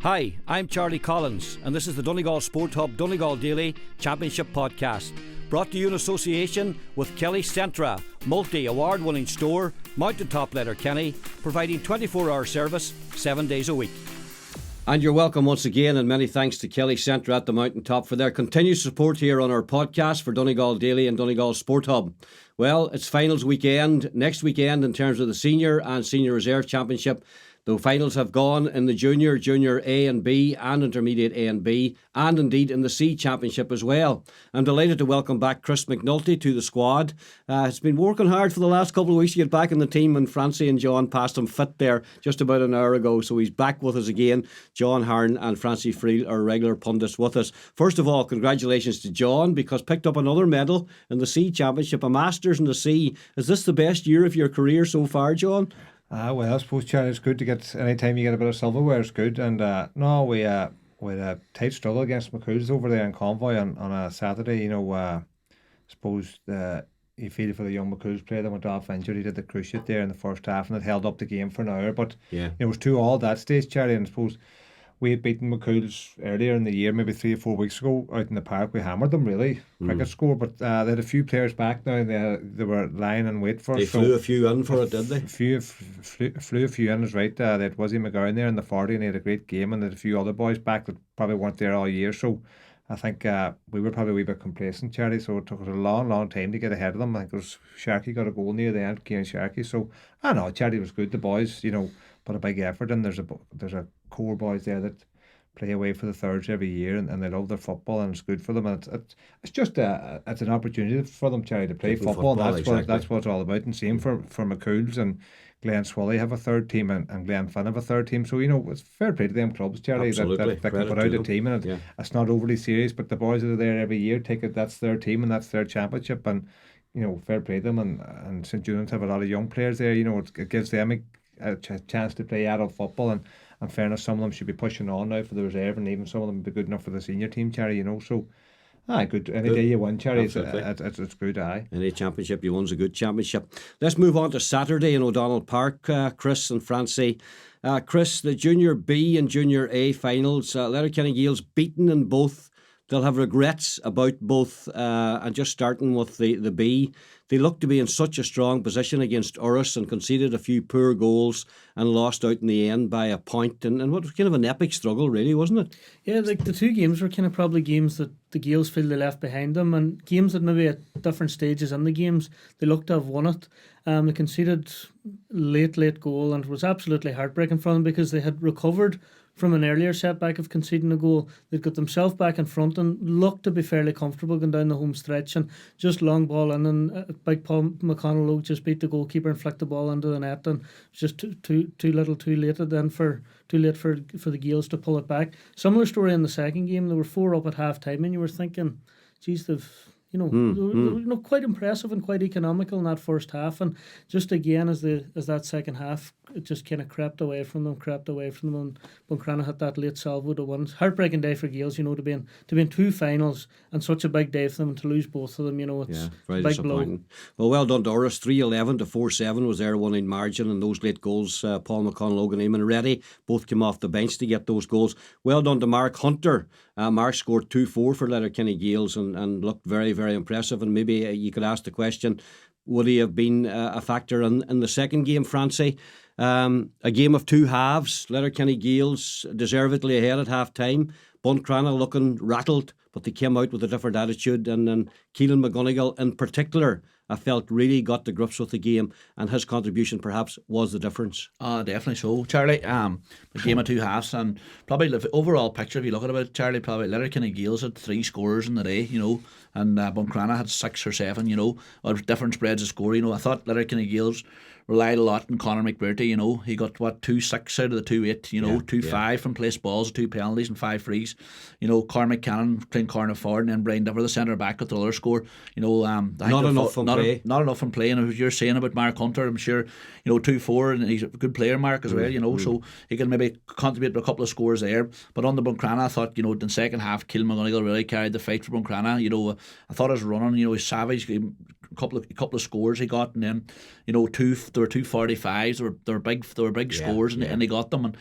Hi, I'm Charlie Collins, and this is the Donegal Sport Hub Donegal Daily Championship Podcast, brought to you in association with Kelly Centra, multi-award-winning store, mountaintop Letterkenny, providing 24-hour service, 7 days a week. And you're welcome once again, and many thanks to Kelly Centra at the Mountaintop for their continued support here on our podcast for Donegal Daily and Donegal Sport Hub. Well, it's finals weekend, next weekend in terms of the Senior and Senior Reserve Championship. The finals have gone in the Junior A and B, and Intermediate A and B, and indeed in the C Championship as well. I'm delighted to welcome back Chris McNulty to the squad. He's been working hard for the last couple of weeks to get back in the team, and Francie and John passed him fit there just about an hour ago, so he's back with us again. John Hearn and Francie Friel are regular pundits with us. First of all, congratulations to John, because picked up another medal in the C Championship, a Masters in the C. Is this the best year of your career so far, John? Well, I suppose, Charlie, it's good to get, anytime you get a bit of silverware, it's good. And we had a tight struggle against McCool's over there in Convoy on a Saturday. You know, I suppose you feel for the young McCool's player that went off injured. He did the cruciate there in the first half, and it held up the game for an hour. But it was 2-2 at that stage, Charlie, and I suppose we had beaten McCool's earlier in the year, maybe 3 or 4 weeks ago, out in the park. We hammered them, really, cricket score. But they had a few players back now. They were lying in wait for us. They flew a few in for it, did they? Flew a few in, is right. They had Wizzy McGowan there in the 40, and he had a great game. And they had a few other boys back that probably weren't there all year. So I think we were probably a wee bit complacent, Charlie. So it took us a long time to get ahead of them. I think it was Sharkey got a goal near the end, Kieran Sharkey. So I know Charlie was good. The boys, put a big effort in. There's a core boys there that play away for the thirds every year, and they love their football, and it's good for them. And it's just it's an opportunity for them, Charlie, to play football. And that's what it's all about. And same for McCool's and Glen Swilly have a third team, and Glen Finn have a third team. So it's fair play to them clubs, Charlie, that can put out a team, and it's not overly serious. But the boys that are there every year take it. That's their team, and that's their championship, and fair play to them. And St. Junans have a lot of young players there. It gives them a chance to play adult football, and in fairness, some of them should be pushing on now for the reserve, and even some of them would be good enough for the senior team, Charlie, so good. Any day you win, Charlie, it's good. Any championship you win's a good championship. Let's move on to Saturday in O'Donnell Park, Chris and Francie. Chris, the Junior B and Junior A finals, Letterkenny Gaels beaten in both. They'll have regrets about both, and just starting with the B, they looked to be in such a strong position against Urus and conceded a few poor goals and lost out in the end by a point. And what was kind of an epic struggle, really, wasn't it? Yeah, like the two games were kind of probably games that the Gaels feel they left behind them, and games that maybe at different stages in the games they looked to have won it. They conceded late goal, and it was absolutely heartbreaking for them because they had recovered from an earlier setback of conceding a goal. They'd got themselves back in front and looked to be fairly comfortable going down the home stretch, and just long ball in, and Big Paul McConnell just beat the goalkeeper and flicked the ball into the net, and it was just too little too late for the Gaels to pull it back. Similar story in the second game. They were 4 up at half time, and you were thinking, geez, they were quite impressive and quite economical in that first half, and just again as that second half it just kind of crept away from them, and Buncrana had that late salvo to win. Heartbreaking day for Gaels, to be in two finals and such a big day for them, and to lose both of them, it's very a big disappointing blow. Well done to Urus. 3-11 to 4-7 was their winning margin, and those late goals, Paul McConnell, Logan Eamon Reddy, both came off the bench to get those goals. Well done to Mark Hunter. Mark scored 2-4 for Letterkenny Gaels and looked very, very impressive, and maybe you could ask the question, would he have been a factor in the second game, Francie? A game of two halves. Letterkenny Gaels deservedly ahead at half time. Buncrana looking rattled, but they came out with a different attitude, and then Keelan McGonigal in particular, I felt, really got to grips with the game, and his contribution perhaps was the difference. Definitely so, Charlie. The game of two halves, and probably the overall picture, if you look at it, Charlie, probably Letterkenny Gaels had 3 scorers in the day, and Buncrana had 6 or 7, or different spreads of score. I thought Letterkenny Gaels relied a lot on Conor McBurty. He got 2-6 out of the 2-8, 2-5 from place balls, 2 penalties and 5 frees. Cormac Cannon playing corner forward, and then Brian Dipper, the centre back, got the other score. Not enough from play. Not enough from play, and as you're saying about Mark Hunter, I'm sure 2-4, and he's a good player, Mark, as well. So he can maybe contribute to a couple of scores there. But on the Buncrana, I thought in the second half, Keelan McGonigal really carried the fight for Buncrana. I thought his running, he's savage. couple of scores he got, and then there were two 45s. They were big scores, and they got them, and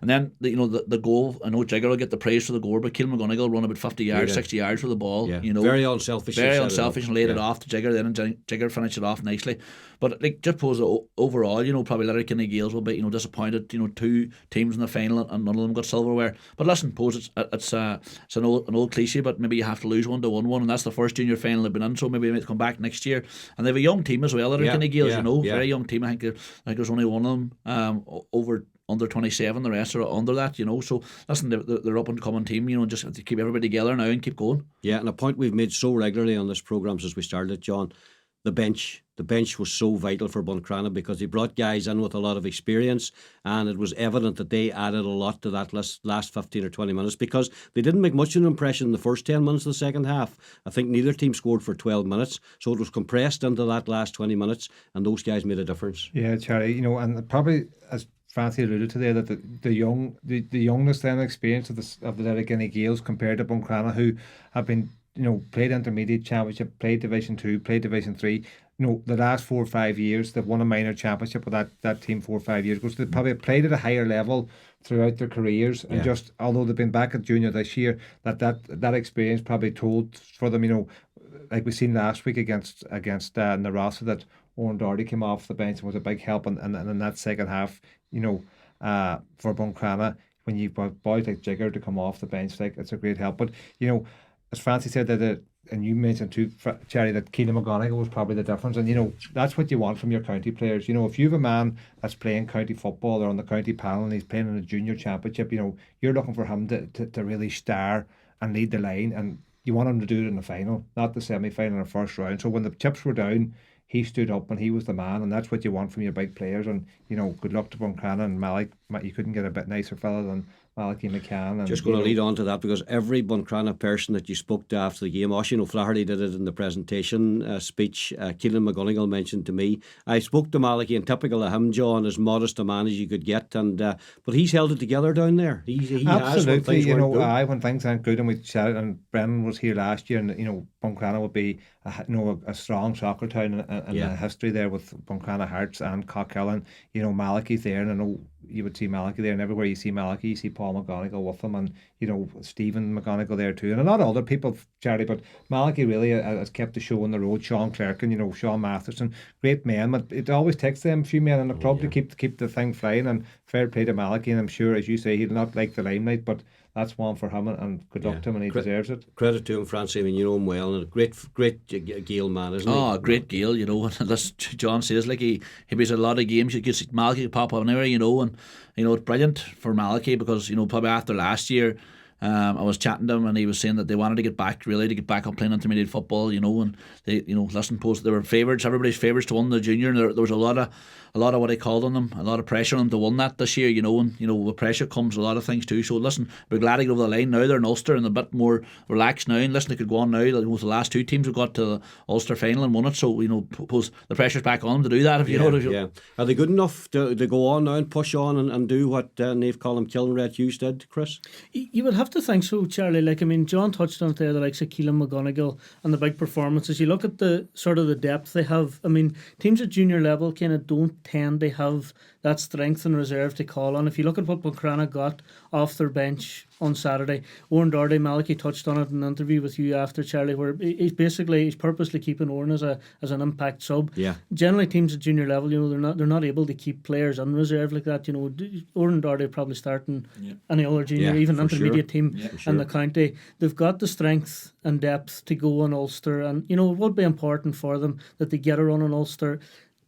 then the goal. I know Jigger will get the praise for the goal, but Keelan McGonigal run about 50 yards, 60 yards for the ball. Very unselfish, and laid it off to Jigger. Then Jigger finished it off nicely. But just suppose overall, probably Letterkenny Gales will be disappointed. 2 teams in the final and none of them got silverware. But listen, suppose it's an old cliche, but maybe you have to lose 1-1, and that's the first junior final they've been in. So maybe they might come back next year. And they have a young team as well, Letterkenny Gales. Very young team. I think there's only one of them over under 27. The rest are under that. So listen, they're up and coming team. Just have to keep everybody together now and keep going. Yeah, and a point we've made so regularly on this programme since we started, John. The bench was so vital for Buncrana because they brought guys in with a lot of experience, and it was evident that they added a lot to that last 15 or 20 minutes because they didn't make much of an impression in the first 10 minutes of the second half. I think neither team scored for 12 minutes, so it was compressed into that last 20 minutes, and those guys made a difference. Yeah, Charlie, and probably as Francie alluded to there, that the youngness and experience of the Letterkenny Gales compared to Buncrana, who have been played intermediate championship, played Division 2, played Division 3. The last 4 or 5 years they've won a minor championship with that team 4 or 5 years ago. So they've probably played at a higher level throughout their careers, and just although they've been back at junior this year, that experience probably told for them. Like we seen last week against Narassa, that Owen Doherty came off the bench and was a big help, and in that second half, for Buncrana, when you've got boys like Jigger to come off the bench, like it's a great help. But as Francie said, and you mentioned too, Cherry, that Keelan McGonigal was probably the difference, and that's what you want from your county players. If you have a man that's playing county football or on the county panel and he's playing in a junior championship, you're looking for him to really star and lead the line, and you want him to do it in the final, not the semi-final or first round. So when the chips were down, he stood up and he was the man, and that's what you want from your big players. And good luck to Buncrana and Malik. You couldn't get a bit nicer fella than Malachi McCann. And, just going to lead on to that, because every Buncrana person that you spoke to after the game, Oisin Flaherty did it in the presentation speech. Keelan McGonigal mentioned to me. I spoke to Malachi, and typical of him, John, as modest a man as you could get, and but he's held it together down there. He absolutely has when things aren't good, and we chatted, and Brennan was here last year, and Buncrana would be a strong soccer town in the history there with Buncrana Hearts and Cockhill. Malachi's there, and I know you would see Malachi there, and everywhere you see Malachi, you see Paul McGonigal with him, and Stephen McGonigal there too, and a lot of other people, Charlie. But Malachi really has kept the show on the road. Sean Clerkin, Sean Matheson, great men. But it always takes them a few men in the club to keep the thing flying. And fair play to Malachi, and I'm sure, as you say, he'll not like the limelight, but that's one for him, and good luck to him, and he deserves it. Credit to him, Francie. I mean, you know him well, and a great Gael man, isn't he? Oh, great Gael, as John says, like he plays a lot of games. You could see Malachi pop up anywhere, and it's brilliant for Malachi because probably after last year, I was chatting to him, and he was saying that they wanted to get back up playing intermediate football, and they, listen, post they were favourites, everybody's favourites to win the junior, and there was a lot of what I called on them, a lot of pressure on them to win that this year, and with pressure comes a lot of things too. So listen, we're glad to get over the line now. They're in Ulster and a bit more relaxed now, and listen, they could go on now. The last 2 teams have got to the Ulster final and won it, so suppose the pressure's back on them to do that. Are they good enough to go on now and push on and do what Nave Column Killenred Hughes did, Chris? You would have to think so, Charlie. John touched on it there, the likes of Keelan McGonigal and the big performances. You look at the sort of the depth they have. Teams at junior level kind of don't tend to have that strength and reserve to call on. If you look at what Buncrana got off their bench on Saturday, Owen Doherty, Malachi touched on it in an interview with you after, Charlie, where he's purposely keeping Owen as an impact sub. Yeah. Generally, teams at junior level, they're not able to keep players on reserve like that. Owen Doherty probably starting any other junior, even intermediate team in the county. They've got the strength and depth to go on Ulster, and it would be important for them that they get a run on Ulster.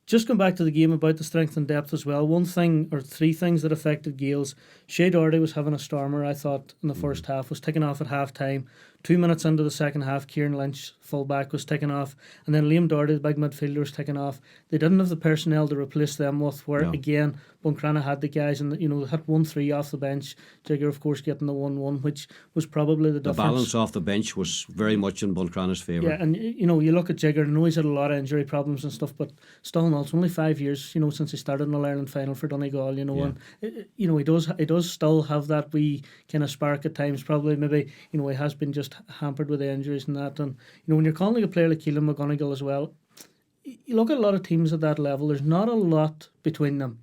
Just going back to the game about the strength and depth as well, 3 things that affected Gales. Shea Doherty was having a stormer, I thought, in the first half, was taken off at half time. 2 minutes into the second half, Kieran Lynch, fullback, was taken off, and then Liam Doherty, the big midfielder, was taken off. They didn't have the personnel to replace them with, again, Buncrana had the guys, and they had 1-3 off the bench. Jigger, of course, getting the 1-1, which was probably the difference. The balance off the bench was very much in Buncrana's favour. Yeah, and you look at Jigger, I know he's had a lot of injury problems and stuff, but still in all, it's only 5 years, since he started in the Ireland final for Donegal, and he does still have that wee kind of spark at times. Probably maybe he has been just hampered with the injuries and that. And when you're calling a player like Keelan McGonigal as well, you look at a lot of teams at that level, there's not a lot between them.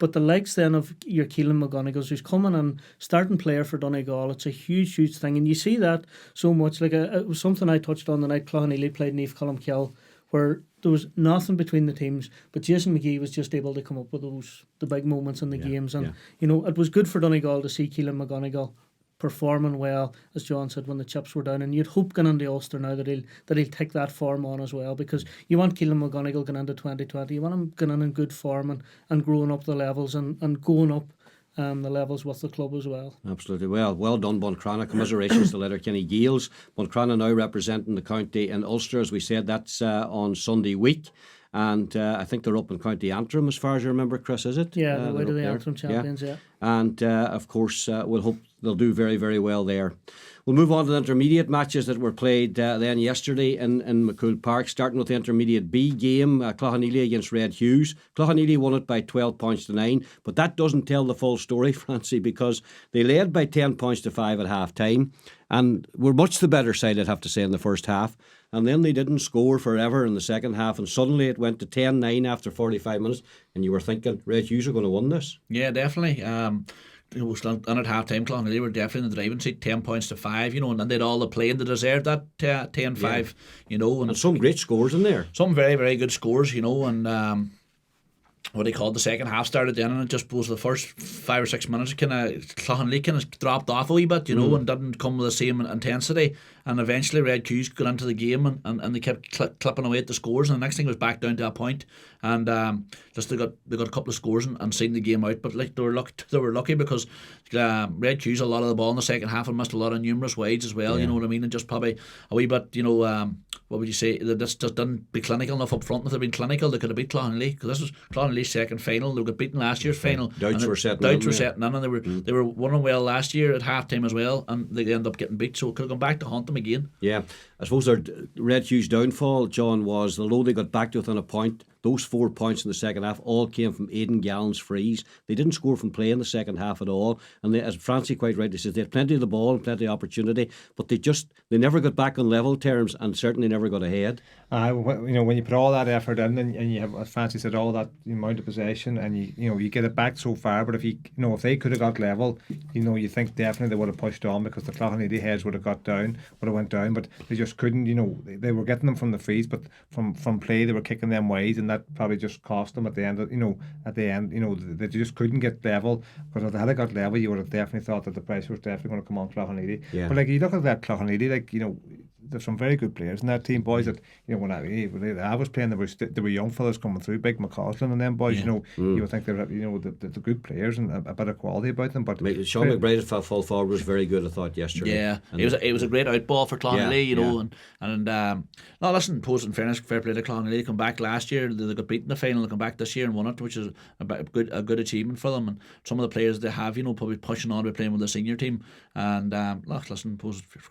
But the likes then of your Keelan McGonagals, who's coming and starting player for Donegal, it's a huge, huge thing. And you see that so much. Like it was something I touched on the night Cloughanneely played Niamh Columkill, where there was nothing between the teams, but Jason McGee was just able to come up with the big moments in the games. And, it was good for Donegal to see Keelan McGonigal performing well, as John said, when the chips were down. And you'd hope going into Ulster now that he'll take that form on as well, because you want Keelan McGonigal going into 2020, you want him going in good form and growing up the levels and going up the levels with the club as well. Absolutely. Well done, Buncrana. Commiserations to Letterkenny Gaels. Buncrana now representing the county in Ulster, as we said. That's on Sunday week. And I think they're up in County Antrim, as far as I remember, Chris, is it? Yeah, they're out of the Antrim champions, yeah. And of course, we'll hope they'll do very, very well there. We'll move on to the intermediate matches that were played then yesterday in McCool Park, starting with the intermediate B game, Cloughanneely against Red Hughes. Cloughanneely won it by 12 points to 9, but that doesn't tell the full story, Francie, because they led by 10 points to 5 at half time and were much the better side, I'd have to say, in the first half. And then they didn't score forever in the second half, and suddenly it went to 10-9 after 45 minutes, and you were thinking, Red Hughes are going to win this. Yeah, definitely. It was on at half time, Cloughanneely were definitely in the driving seat, 10 points to 5, and they had all the play and they deserved that 10-5, and some great scores in there. Some very, very good scores, and what he called the second half started then, and it just was the first 5 or 6 minutes Cloughanneely kind of dropped off a wee bit, and didn't come with the same intensity. And eventually Red Hughes got into the game and they kept clipping away at the scores, and the next thing was back down to a point, and just they got a couple of scores and seen the game out. But like they were lucky because Red Hughes a lot of the ball in the second half and missed a lot of numerous wides as well. You know what I mean, and just probably a wee bit, what would you say? They just didn't be clinical enough up front. If they'd been clinical, they could have beat Cloughanneely, because this was Cloughanneely's second final. They got beaten last year's final. Doubts were setting in, and they were winning well last year at half time as well, and they ended up getting beat. So it could have gone back to haunt them again. Yeah, I suppose their Red Hughes downfall, John, was although they got back to within a point, those 4 points in the second half all came from Aidan Gallen's frees. They didn't score from play in the second half at all, and they, as Francie quite rightly says, they had plenty of the ball and plenty of opportunity, but they never got back on level terms, and certainly never got ahead. When you put all that effort in and you have, as Francie said, all that amount of possession, and you get it back so far, but if they could have got level, you think definitely they would have pushed on, because the Cloughanneely heads would have went down, but they just couldn't. They were getting them from the frees, but from play they were kicking them wide, and that probably just cost them at the end. They just couldn't get level, because if they had got level, you would have definitely thought that the pressure was definitely going to come on Cloughanneely. Yeah. But you look at that Cloughanneely, there's some very good players in that team, boys. That when I was playing, there were young fellas coming through, big McCausland and them boys. You would think they're the good players and a bit of quality about them. But Sean McBride at full forward was very good, I thought, yesterday. Yeah, it was a great outball for Cloughanneely, no, listen, in fairness, fair play to Cloughanneely. They come back last year, they got beaten in the final, they come back this year and won it, which is a good achievement for them. And some of the players they have, probably pushing on to playing with the senior team, and listen,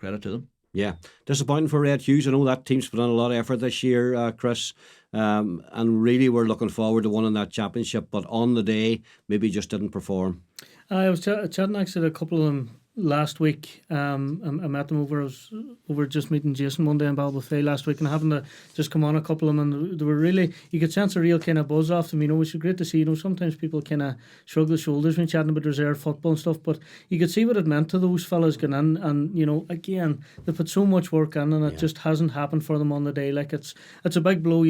credit to them. Yeah, disappointing for Red Hughes. I know that team's put on a lot of effort this year, Chris, and really we're looking forward to winning that championship, but on the day maybe just didn't perform. I was chatting actually to a couple of them last week. I met them over just meeting Jason one day in Balbafay last week, and having to just come on a couple of them, and they were really, you could sense a real kind of buzz off them, which is great to see. Sometimes people kind of shrug the shoulders when chatting about reserve football and stuff, but you could see what it meant to those fellas going in, and again, they put so much work in, and it just hasn't happened for them on the day. Like it's a big blow,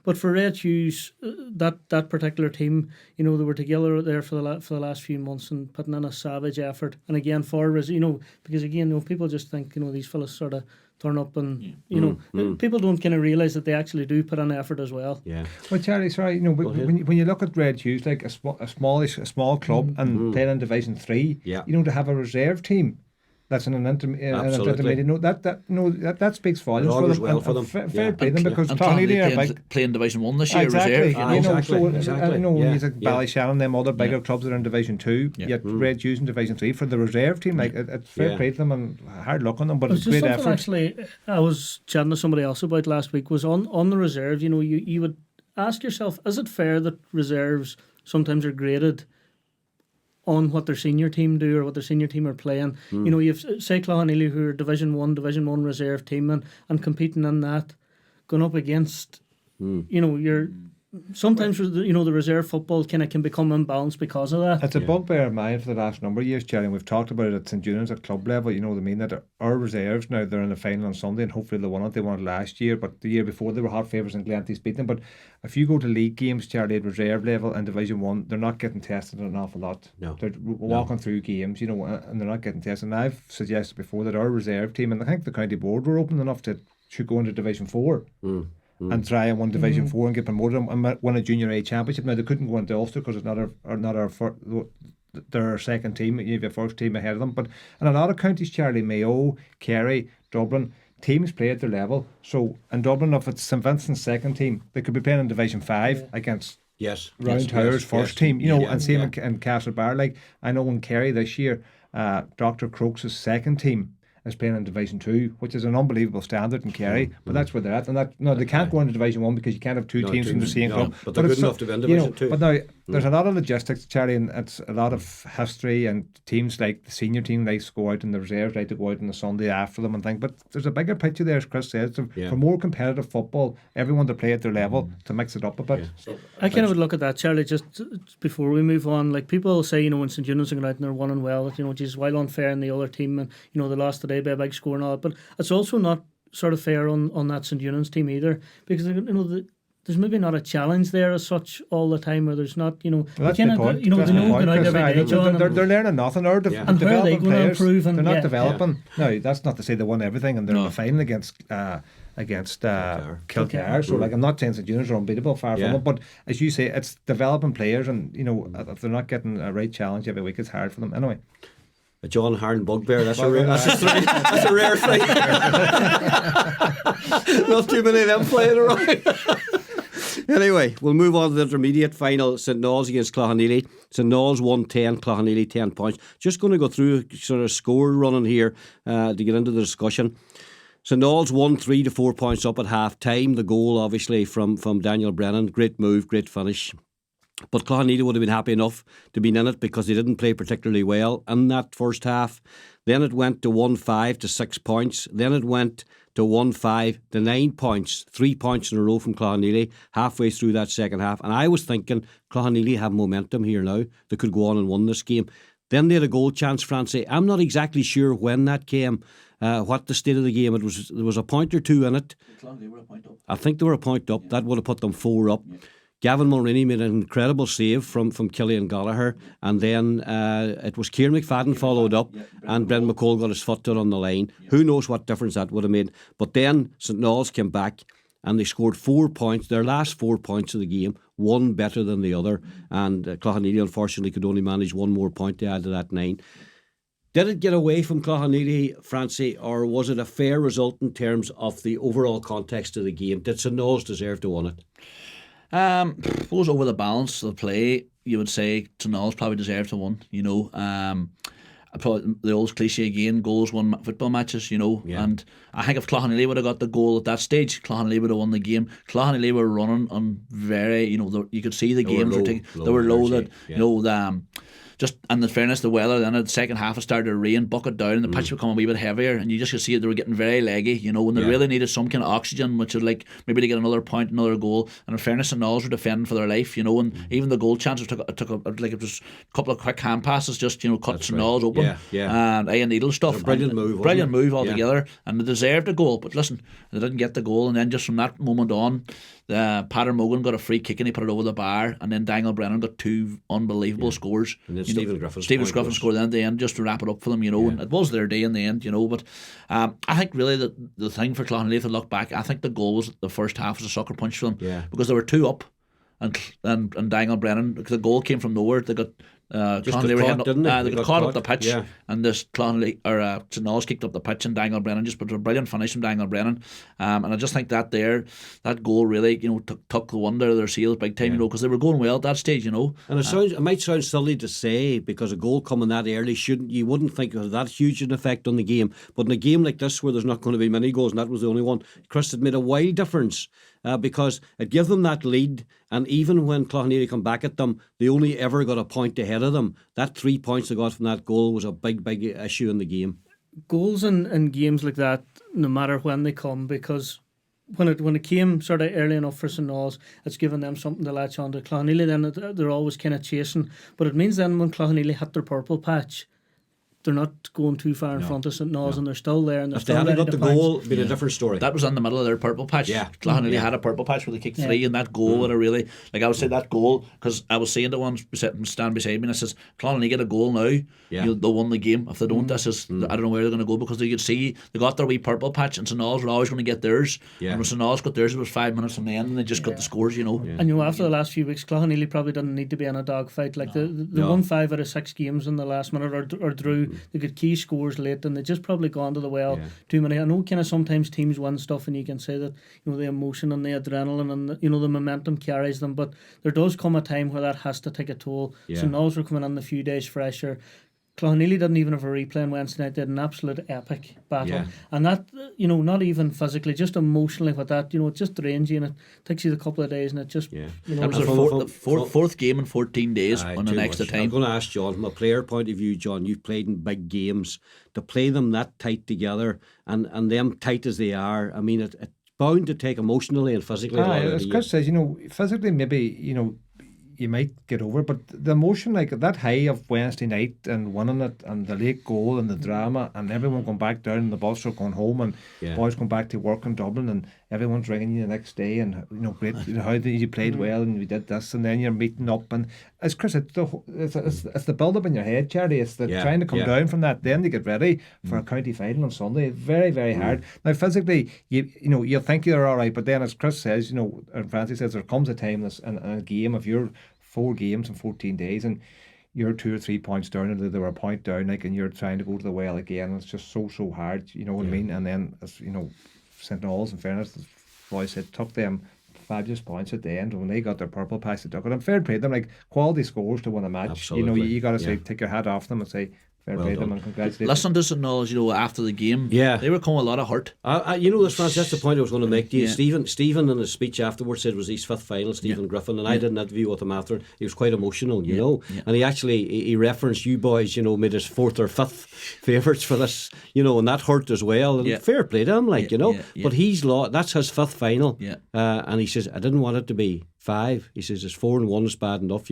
But for Red Hughes, that particular team, they were together there for the last few months and putting in a savage effort. And again, because again, people just think, these fellas sort of turn up and, people don't kind of realise that they actually do put in effort as well. Yeah. Well, Charlie, sorry, when you look at Red Hughes, like a small club and playing in Division 3, to have a reserve team that's in an intermediate. That speaks volumes for them. Well for them. Fair play them, because Cloughanneely are playing Division 1 this year. Exactly. Reserve. Exactly. When you think Ballyshannon, them other bigger clubs that are in Division 2, yet Red Hughes in Division 3 for the reserve team. Like it's fair play to them and hard luck on them, but it's great effort. Actually, I was chatting to somebody else about last week, was on the reserve. You would ask yourself, is it fair that reserves sometimes are graded on what their senior team do or what their senior team are playing? You've say Cloughanneely, who are Division 1 reserve team and competing in that. going up against, you're sometimes the reserve football kind of can become imbalanced because of that. It's a bugbear of mine for the last number of years, Jerry, and we've talked about it at St Junans at club level. You know what I mean? That our reserves now, they're in the final on Sunday, and hopefully they won it. They won it last year, but the year before they were hot favourites and Glenties beat them. But if you go to league games, Jerry, at reserve level in Division 1, they're not getting tested an awful lot. No. They're walking through games, and they're not getting tested. And I've suggested before that our reserve team, and I think the county board were open enough to should go into Division 4. And try and win Division 4 and get promoted and win a Junior A championship. Now they couldn't go into Ulster because it's not their second team. You have your first team ahead of them. But in a lot of counties, Charlie, Mayo, Kerry, Dublin, teams play at their level. So in Dublin, if it's St Vincent's second team, they could be playing in Division 5 against Roundtower's first team. And same in Castlebar. Like I know in Kerry this year, Dr. Croke's second team is playing in Division 2, which is an unbelievable standard in Kerry, but that's where they're at. And they can't go into Division 1 because you can't have two teams from the same club. But they're good enough to be in Division 2. But now there's a lot of logistics, Charlie, and it's a lot of history, and teams like the senior team like to go out and the reserves like to go out on the Sunday after them and things. But there's a bigger picture there, as Chris says, for more competitive football, everyone to play at their level to mix it up a bit. Yeah. So I kind of would look at that, Charlie, just before we move on. Like people say, when St Junans are going out and they're winning well, geez, while unfair in the other team, and they lost today by a big score and all that. But it's also not sort of fair on that St Junans team either, because there's maybe not a challenge there as such all the time, or there's not, well, that's the point. They know going out every day, John. They're learning nothing. Or and where are they going to improve? They're not developing. Now, that's not to say they won everything and they're in the final against Kilcar. So, I'm not saying St Junans are unbeatable, far from it. But as you say, it's developing players, and if they're not getting a right challenge every week, it's hard for them. Anyway. A John Harn bugbear, that's a rare thing. Not too many of them playing around. Anyway, we'll move on to the intermediate final. St Nolls against Cloughaneely. St Nolls won 10, Cloughaneely 10 points. Just going to go through sort of score running here to get into the discussion. St Nolls won 3 to 4 points up at half time. The goal obviously from Daniel Brennan. Great move, great finish. But Cloughaneely would have been happy enough to be in it because they didn't play particularly well in that first half. Then it went to 1-5 to 6 points. Then it went to 1-5 to 9 points. 3 points in a row from Cloughaneely halfway through that second half. And I was thinking Cloughaneely have momentum here now. They could go on and win this game. Then they had a goal chance, Francie. I'm not exactly sure when that came, what the state of the game. There was a point or two in it. Cloughaneely were a point up. I think they were a point up. Yeah. That would have put them 4 up. Yeah. Gavin Mulroney made an incredible save from Killian Gallagher, and then it was Kieran McFadden followed up, and Brendan McCall got his foot down on the line. Yeah. Who knows what difference that would have made. But then St Nolls came back and they scored 4 points, their last 4 points of the game, one better than the other, and Cloughaneely unfortunately could only manage 1 more point to add to that 9. Did it get away from Cloughaneely, Francie, or was it a fair result in terms of the overall context of the game? Did St Nolls deserve to win it? I suppose over the balance of the play, you would say St Nolls probably deserved to win. The old cliche again, goals won football matches, and I think if Cloughaneely would have got the goal at that stage, Cloughaneely would have won the game. Cloughaneely were running on very, you could see the games they were low, just in the fairness, the weather, then in the second half it started to rain, bucket down, and the pitch become a wee bit heavier, and you just could see it, they were getting very leggy, when they really needed some kind of oxygen, which was like maybe to get another point, another goal. And in fairness, the Nolls were defending for their life, and even the goal chances it was a couple of quick hand passes, just cut St Nolls open, and eye and needle stuff. Brilliant move altogether, and they deserved a goal, but listen, they didn't get the goal, and then just from that moment on, Pater Mogan got a free kick and he put it over the bar, and then Daniel Brennan got 2 unbelievable scores. And then Stephen Griffin scored then at the end just to wrap it up for them, and it was their day in the end, but I think really the thing for Cloughaneely, if they look back, I think the goal was the first half was a sucker punch for them, because they were 2 up, and Daniel Brennan, because the goal came from nowhere, they got they got caught up the pitch, and this Cloughaneely or St Nolls kicked up the pitch, and Daniel Brennan just put a brilliant finish from Daniel Brennan, and I just think that goal really took the wonder of their seals big time, because they were going well at that stage, and it might sound silly to say, because a goal coming that early you wouldn't think it had that huge an effect on the game, but in a game like this where there's not going to be many goals, and that was the only one, Chris, had made a wild difference. Because it gave them that lead, and even when Cloughaneely come back at them, they only ever got a point ahead of them. That 3 points they got from that goal was a big issue in the game. Goals in games like that, no matter when they come, because when it came sort of early enough for St. Knowles, it's given them something to latch on to. Clonhealy then they're always kind of chasing, but it means then when Clonhealy hit their purple patch, they're not going too far in front of St. Knowles, and they're still there. And they're If they still hadn't ready got to the pounce. goal, it'd been a different story. That was in the middle of their purple patch. Yeah. Clonhealy had a purple patch where they kicked 3, and that goal would have really, like I would say that goal, because I was saying to one stand beside me and I says, Clonhealy get a goal now, they'll win the game. If they don't, this is I don't know where they're going to go, because they could see they got their wee purple patch, and St. Knowles were always going to get theirs. And when St. Knowles got theirs, it was 5 minutes from the end, and they just got the scores, you know. And after the last few weeks, Clonhealy probably didn't need to be in a dogfight. Like they won 5 out of 6 games in the last minute, or drew. They got key scores late, and they just probably gone to the well too many. I know kind of sometimes teams win stuff, and you can say that the emotion and the adrenaline and the momentum carries them, but there does come a time where that has to take a toll. St. Knowles were coming in a few days fresher. Clonhealy didn't even have a replay on Wednesday night. They had an absolute epic battle, and that not even physically, just emotionally with that, it just drains you, and it takes you a couple of days, and it just That was their fourth game in 14 days on an extra time. I'm going to ask John, from a player point of view, John, you've played in big games, to play them that tight together and them tight as they are. I mean, it's bound to take emotionally and physically. As Chris says, physically maybe you might get over it, but the emotion, like that high of Wednesday night and winning it, and the late goal and the drama, and everyone going back down, and the bus are going home, and boys going back to work in Dublin, and everyone's ringing you the next day, and great, how did you played well, and we did this, and then you're meeting up, and as Chris said, it's the build up in your head, Charlie. It's the trying to come down from that, then to get ready for a county final on Sunday. It's very, very hard. Now physically, you'll think you're all right, but then as Chris says, and Francie says, there comes a time in a game, if you're 4 games in 14 days and you're 2 or 3 points down, and they were a point down, like, and you're trying to go to the well again, and it's just so hard, what I mean. And then, as St. Knowles, in fairness, the boys said, took them fabulous points at the end when they got their purple patch. They took it, and fair play them, like quality scores to win a match. Absolutely. You got to say, take your hat off them and say, fair play them, and congratulations. Listen to St. Knowles, after the game, they were coming a lot of hurt. This, France, that's the point I was going to make to you. Stephen in his speech afterwards said it was his 5th final, Stephen Griffin, and I did an interview with him after. He was quite emotional, and he actually he referenced you boys, made his 4th or 5th favourites for this, and that hurt as well. And fair play to him, but he's lost. That's his 5th final, and he says, I didn't want it to be 5. He says it's 4-1 is bad enough,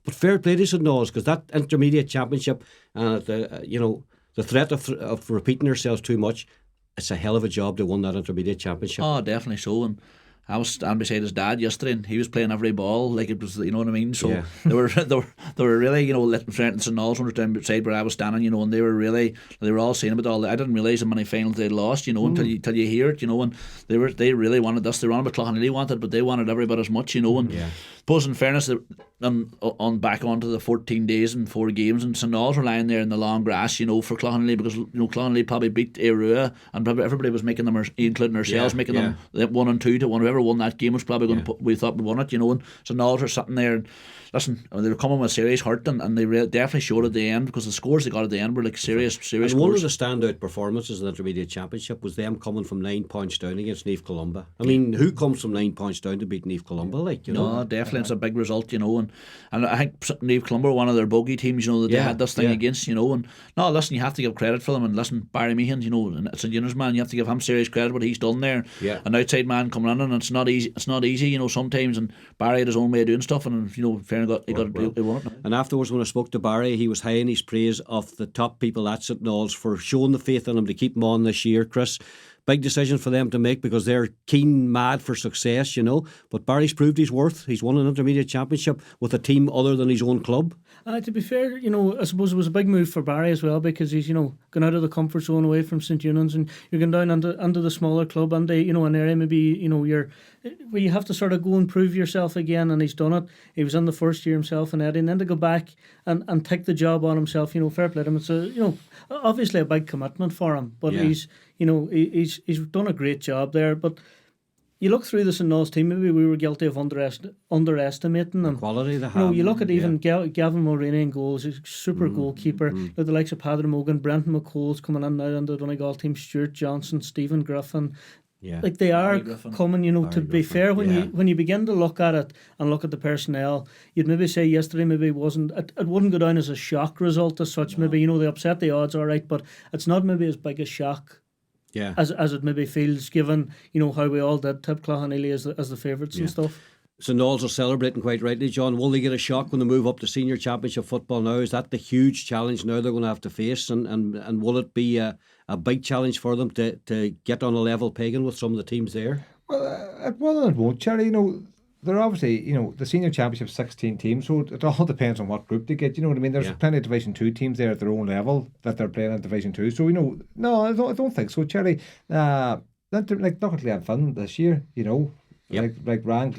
But fair play to St. Knowles, because that intermediate championship and the threat of repeating ourselves too much, it's a hell of a job to win that intermediate championship. Oh, definitely so. And I was standing beside his dad yesterday, and he was playing every ball like it was, you know what I mean. So they were really, letting St. Knowles were down beside where I was standing, and they were all saying about all that. I didn't realise how many finals they'd lost, until you hear it, and they really wanted this. They were on about Clonhealy wanted, but they wanted every bit as much, and suppose in fairness, on back onto the 14 days and 4 games, and St. Knowles were lying there in the long grass, for Clonhealy, because Clonhealy probably beat Arua, and probably everybody was making them, including ourselves, making them 1 and 2 to 1. Whoever won that game was probably going to we thought we won it, and St. Knowles were sitting there, and listen, they were coming with serious hurt, and they definitely showed at the end, because the scores they got at the end were like serious and scores. One of the standout performances in the intermediate championship was them coming from 9 points down against Niamh Columba. I mean, who comes from 9 points down to beat Niamh Columba? No, definitely, it's a big result, and I think Niamh Columba were one of their bogey teams, that they had this thing against, and no, listen, you have to give credit for them, and listen, Barry Meehan, and it's a juniors man, you have to give him serious credit what he's done there. An outside man coming in, and it's not easy, sometimes, and Barry had his own way of doing stuff, and he won it. And afterwards, when I spoke to Barry, he was high in his praise of the top people at St. Knowles for showing the faith in him to keep him on this year, Chris. Big decision for them to make, because they're keen, mad for success, But Barry's proved his worth. He's won an intermediate championship with a team other than his own club. To be fair, I suppose it was a big move for Barry as well, because he's, gone out of the comfort zone away from St. Eunan's, and you're going down into the smaller club, and an area maybe, you're where you have to sort of go and prove yourself again, and he's done it. He was in the first year himself in Eddie, and then to go back and take the job on himself, fair play to him. It's obviously a big commitment for him, but he's done a great job there. But you look through the St. Knowles team, maybe we were guilty of underestimating them. The quality they have. You look at even Gavin Mulroney in goals, he's a super goalkeeper. Look at the likes of Padre Mogan, Brenton McColl's coming in now under the Donegal team, Stuart Johnson, Stephen Griffin. Like they are coming, to be fair, when you begin to look at it and look at the personnel, you'd maybe say yesterday maybe it wouldn't go down as a shock result as such. No. Maybe, they upset the odds, all right, but it's not maybe as big a shock Yeah. as it maybe feels, given how we all did tip Cloughanneely as the favourites and stuff. So Knowles are celebrating quite rightly, John. Will they get a shock when they move up to senior championship football now? Is that the huge challenge now they're going to have to face? And will it be a big challenge for them to get on a level pegging with some of the teams there? Well, it won't, Charlie. They're obviously, the senior championship 16 teams, so it all depends on what group they get. You know what I mean? There's plenty of Division 2 teams there at their own level that they're playing in Division 2. So, no, I don't think so, Charlie. Look at Glenfin this year, Yep. Like rang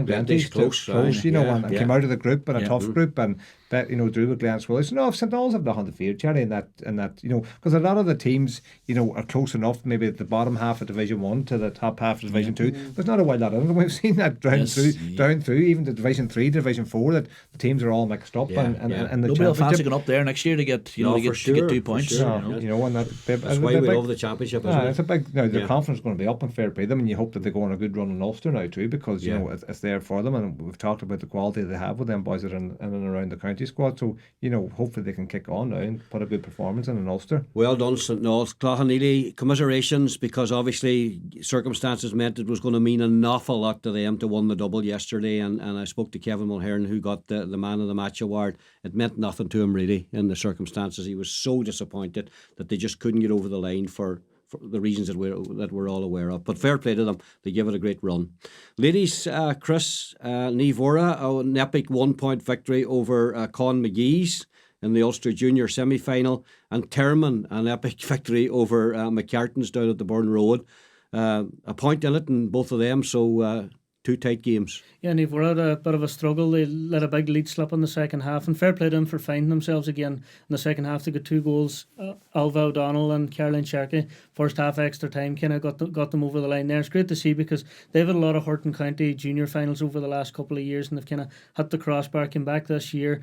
Glenty's close, and came out of the group and a tough group, and that drew with Glen Swilly. So no, if St Albans have nothing to fear, Charlie, in that because a lot of the teams are close enough, maybe at the bottom half of Division 1 to the top half of Division 2. There's not a wild lot of them. We've seen that down through even to Division 3, Division 4, that the teams are all mixed up, and the nobody will fancy going up there next year to get to get 2 points. Sure. And that's why we love the championship. It's a big. Now their confidence is going to be up, and fair play them, and you hope that they go on a good run in Ulster now too, because it's there for them, and we've talked about the quality they have with them boys that are in and around the county squad. So hopefully they can kick on now and put a good performance in Ulster. Well done, St Knowles. Cloughanneely, commiserations, because obviously circumstances meant it was going to mean an awful lot to them to win the double yesterday, and I spoke to Kevin Mulhern, who got the man of the match award. It meant nothing to him really in the circumstances. He was so disappointed that they just couldn't get over the line for the reasons that we're all aware of. But fair play to them. They give it a great run. Ladies, Chris, Niamh Ora, an epic 1-point victory over Con McGee's in the Ulster Junior semi-final, and Termon, an epic victory over McCartans down at the Burn Road. A point in it in both of them, so 2 tight games. Yeah, Niamh Ora had a bit of a struggle. They let a big lead slip in the second half, and fair play to them for finding themselves again in the second half. They got 2 goals. Alva O'Donnell and Caroline Sharkey, first half extra time, kind of got them over the line there. It's great to see, because they've had a lot of hurt in county junior finals over the last couple of years, and they've kind of hit the crossbar, came back this year,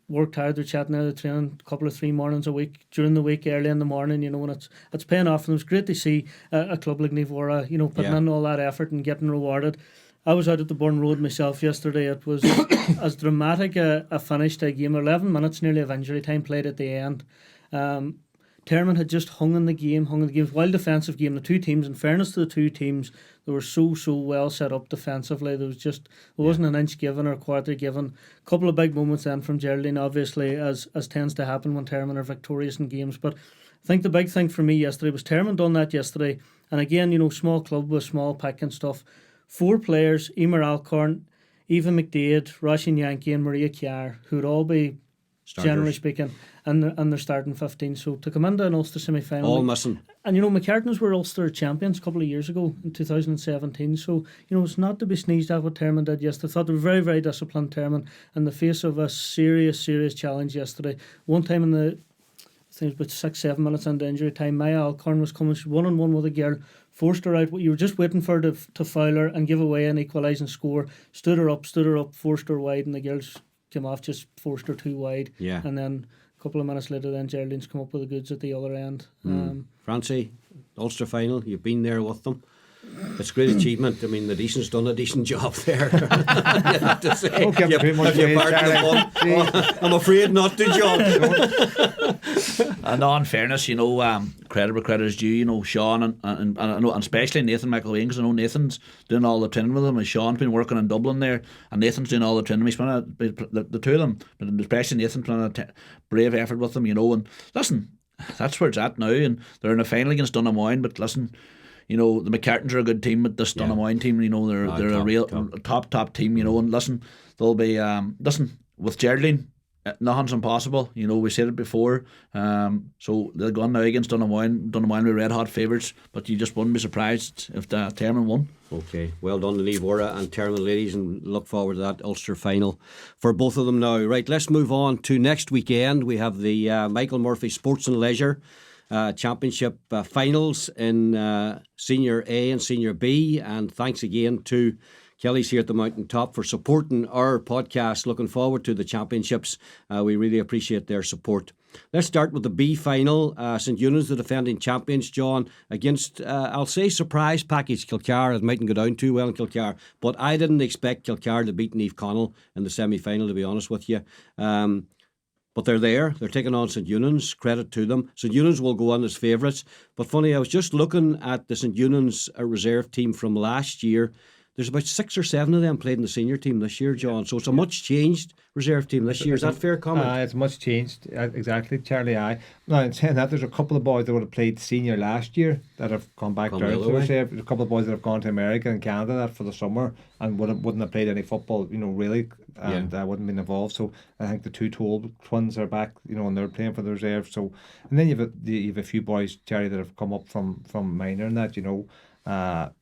worked hard. They're chatting out of the training a couple of 3 mornings a week during the week, early in the morning, and it's paying off for them. It's great to see a club like Niamh Ora, putting in all that effort and getting rewarded. I was out at the Burn Road myself yesterday. It was as dramatic a finish to a game. 11 minutes nearly of injury time played at the end. Termon had just hung in the game. Wild defensive game. The 2 teams, in fairness to the 2 teams, they were so well set up defensively. There wasn't an inch given or a quarter given. A couple of big moments then from Geraldine, obviously, as tends to happen when Termon are victorious in games. But I think the big thing for me yesterday was Termon done that yesterday. And again, small club with small pick and stuff. 4 players, Emer Alcorn, Eva McDade, Roisin Yankee and Maria Kiar, who would all be, starters, generally speaking, and they're starting 15. So to come into an Ulster semi-final, all missing. And McCartans were Ulster champions a couple of years ago in 2017. So it's not to be sneezed at what Termon did yesterday. I thought they were very, very disciplined, Termon, in the face of a serious challenge yesterday. One time in the, I think it was about 6-7 minutes into injury time, Maya Alcorn was coming 1-on-1 with a girl, forced her out. You were just waiting for her to foul her and give away an equalising score. Stood her up, forced her wide, and the girls came off, just forced her too wide. Yeah. And then a couple of minutes later, then Geraldine's come up with the goods at the other end. Francie, Ulster final, you've been there with them. It's a great achievement. I mean, the decent's done a decent job there. You have to say. Okay, I'm afraid not to, John. And in fairness, credit where credit is due. Sean and especially Nathan McElwain, because I know Nathan's doing all the training with them, and Sean's been working in Dublin there, and Nathan's doing all the training. He's putting the 2 of them, but especially Nathan, putting a brave effort with them. And listen, that's where it's at now, and they're in a final against Donegal. But listen, the McCartans are a good team, but this Donegal team, they're a real top team, and listen, they'll be with Geraldine, nothing's impossible. We said it before. So they'll go on now against Donegal. Donegal were red hot favourites, but you just wouldn't be surprised if Termon won. Okay, well done to Niamh Ora and Termon ladies, and look forward to that Ulster final for both of them now. Right, let's move on to next weekend. We have the Michael Murphy Sports and Leisure Championship finals in Senior A and Senior B, and thanks again to Kelly's here at the Mountaintop for supporting our podcast. Looking forward to the championships. We really appreciate their support. Let's start with the B final. St Eunan's, the defending champions, John, against, I'll say, surprise package Kilcar. It mightn't go down too well in Kilcar, but I didn't expect Kilcar to beat Niamh Connell in the semi-final, to be honest with you. But they're there. They're taking on St Eunan's. Credit to them. St Eunan's will go on as favourites. But funny, I was just looking at the St Eunan's reserve team from last year. There's about 6 or 7 of them played in the senior team this year, John. So it's a much changed reserve team this year. Is that fair comment? It's much changed. Exactly, Charlie. Now, in saying that, there's a couple of boys that would have played senior last year that have come back down to the reserve. There's a couple of boys that have gone to America and Canada that for the summer and wouldn't have played any football, really, and wouldn't have been involved. So I think the 2 Toll twins are back, and they're playing for the reserve. So, and then you've a few boys, Charlie, that have come up from minor and that,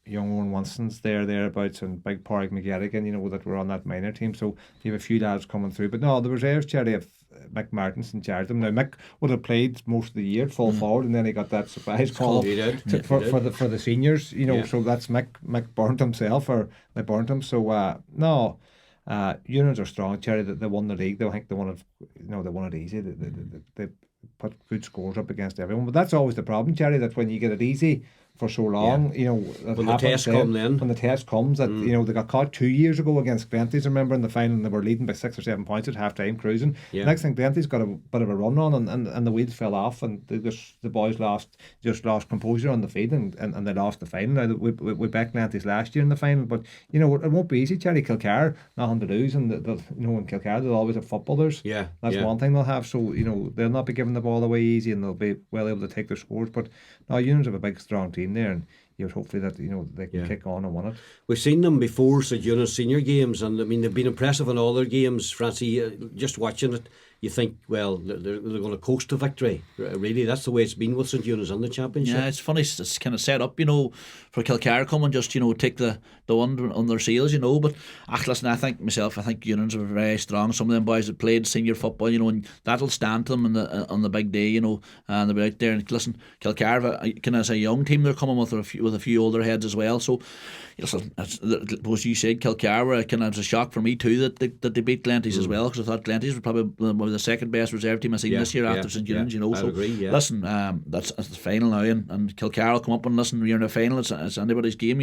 young Owen Winston's thereabouts, and Big Porrick McGettigan, that were on that minor team. So you have a few lads coming through. But no, the reserves, Charlie, have Mick Martin's in charge of them. Now Mick would have played most of the year full forward, and then he got that surprise call for the seniors. So that's Mick burnt himself, or they burnt him. So no. Unions are strong, Charlie. They won the league. I think they won it. They won it easy. They put good scores up against everyone. But that's always the problem, Charlie. That when you get it easy for so long, when the test comes, that they got caught 2 years ago against Glenties. I remember in the final, and they were leading by 6 or 7 points at half time, cruising. Next thing, Glenties got a bit of a run on, and the wheels fell off, and the boys lost composure on the field, and they lost the final. Now we backed Glenties last year in the final, but it won't be easy. Charlie, Kilcar nothing to lose, and in Kilcar they'll always have footballers. That's one thing they'll have. So they'll not be giving the ball away easy, and they'll be well able to take their scores. But no, Unions have a big strong team there, and hopefully that they can kick on and win it. We've seen them before, St Eunan's senior games, and I mean they've been impressive in all their games. Francie, just watching it, you think, well, they're going to coast to victory. Really, that's the way it's been with St Eunan's in the championship. Yeah, it's funny. It's kind of set up, for Kilcar come and just take the one on their sails, But listen, I think Eunan's are very strong. Some of them boys have played senior football, and that'll stand to them on the big day, and they'll be out there. And listen, Kilcar, kind of as a young team, they're coming with a few older heads as well. So, as you said, Kilcar were kind of a shock for me too that they beat Glenties as well, because I thought Glenties were probably the second best reserve team I've seen this year after St Eunan's. I agree, listen, that's the final now, and Kilcar will come up and listen. You're in a final; it's anybody's game,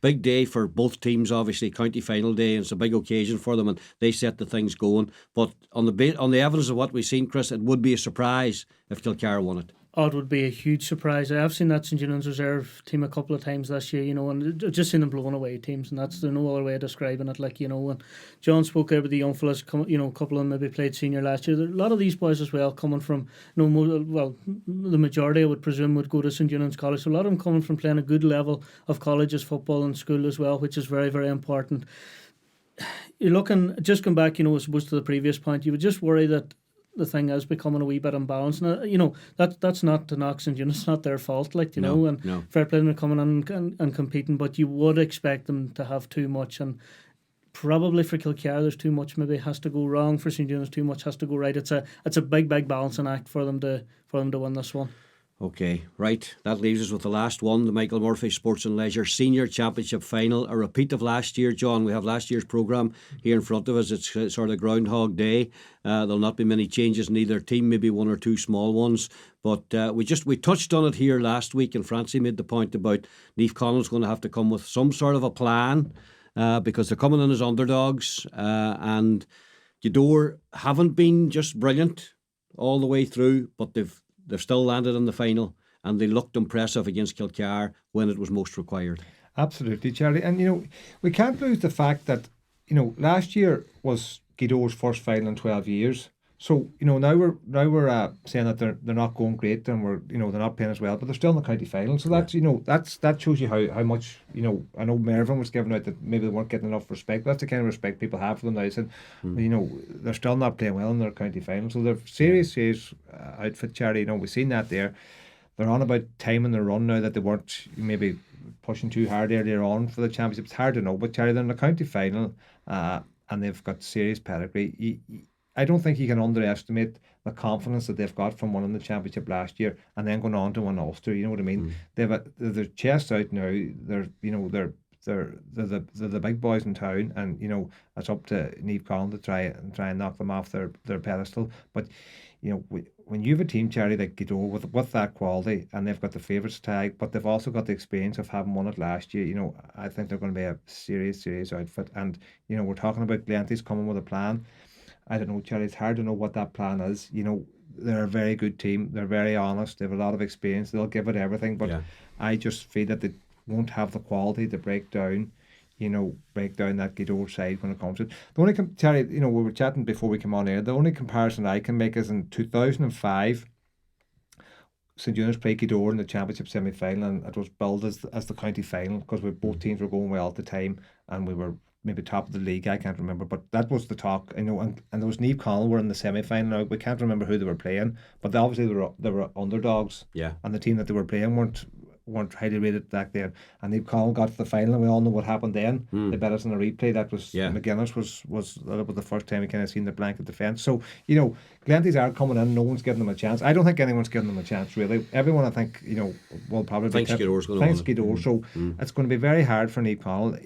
Big day for both teams, obviously, county final day, and it's a big occasion for them, and they set the things going. But on the evidence of what we've seen, Chris, it would be a surprise if Kilcar won it. Oh, it would be a huge surprise. I've seen that St Eunan's reserve team a couple of times this year, and I've just seen them blowing away teams, and there's no other way of describing it. And John spoke about the young fellas, a couple of them maybe played senior last year. There are a lot of these boys as well coming from, the majority I would presume would go to St Eunan's College. So a lot of them coming from playing a good level of colleges football and school as well, which is very, very important. You're looking, just come back, as opposed to the previous point, you would just worry that the thing is becoming a wee bit imbalanced. Now, that's not to knock St Eunan's, it's not their fault, No. Fair play them coming on and competing, but you would expect them to have too much, and probably for Kilcar there's too much maybe has to go wrong. For St Eunan's too much has to go right. It's a big balancing act for them to win this one. Okay, right. That leaves us with the last one, the Michael Murphy Sports and Leisure Senior Championship Final. A repeat of last year, John. We have last year's programme here in front of us. It's sort of Groundhog Day. There'll not be many changes in either team, maybe one or two small ones. But we touched on it here last week, and Francie made the point about Niamh Conlon's going to have to come with some sort of a plan because they're coming in as underdogs. And Gweedore haven't been just brilliant all the way through, but they've still landed in the final, and they looked impressive against Kilcar when it was most required. Absolutely, Charlie. And we can't lose the fact that last year was Gweedore's first final in 12 years. So now we're saying that they're not going great, and they're not playing as well, but they're still in the county final. So that's that shows you how much I know Mervyn was giving out that maybe they weren't getting enough respect. But that's the kind of respect people have for them now. He said they're still not playing well in their county final, so they're serious outfit, Charlie. We've seen that there. They're on about time in their run now that they weren't maybe pushing too hard earlier on for the championship. It's hard to know, but Charlie, they're in the county final, and they've got serious pedigree. I don't think you can underestimate the confidence that they've got from winning the championship last year and then going on to win Ulster. You know what I mean? They're their chest out now. They're the big boys in town, and it's up to Niamh Conlon to try and knock them off their pedestal. But when you have a team, Charlie, like Gweedore with that quality, and they've got the favourites tag, but they've also got the experience of having won it last year. I think they're going to be a serious outfit. And we're talking about Glenties coming with a plan. I don't know, Charlie, it's hard to know what that plan is. They're a very good team. They're very honest. They have a lot of experience. They'll give it everything. But I just feel that they won't have the quality to break down that Gweedore side when it comes to it. The only, Terry, we were chatting before we came on air, the only comparison I can make is in 2005, St Eunice played Gweedore in the championship semi-final, and it was billed as the county final because both teams were going well at the time, and we were maybe top of the league. I can't remember, but that was the talk. And there was Neve Connell were in the semi-final. Now we can't remember who they were playing, but obviously they were underdogs. Yeah. And the team that they were playing weren't highly rated back then. And Neve Connell got to the final, and we all know what happened then. They bet us in a replay. That was McGuinness was that was the first time we kind of seen the blanket defence. So Glenties are coming in. No one's giving them a chance. I don't think anyone's giving them a chance really. Everyone I think will probably thinks Gweedore's going to win. Thanks Gweedore. So it's going to be very hard for Neve Connell.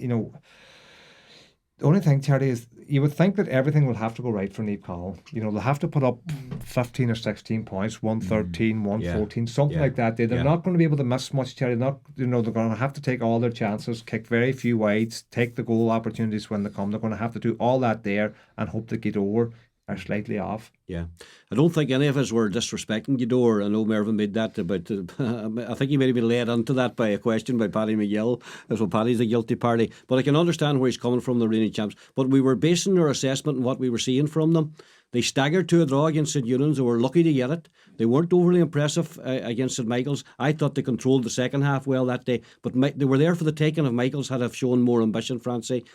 The only thing, Terry, is you would think that everything will have to go right for Neve Connell. They'll have to put up 15 or 16 points, 113, 114, something like that. They're not going to be able to miss much, Terry. They're going to have to take all their chances, kick very few wides, take the goal opportunities when they come. They're going to have to do all that there and hope that Gweedore are slightly off. Yeah, I don't think any of us were disrespecting Gweedore. I know Mervyn made that about. I think he may have been led into that by a question by Paddy McGill. So Paddy's the guilty party. But I can understand where he's coming from, the reigning champs. But we were basing our assessment on what we were seeing from them. They staggered to a draw against St Eunan's. They were lucky to get it. They weren't overly impressive against St Michael's. I thought they controlled the second half well that day. But they were there for the taking if Michael's had have shown more ambition, Francie.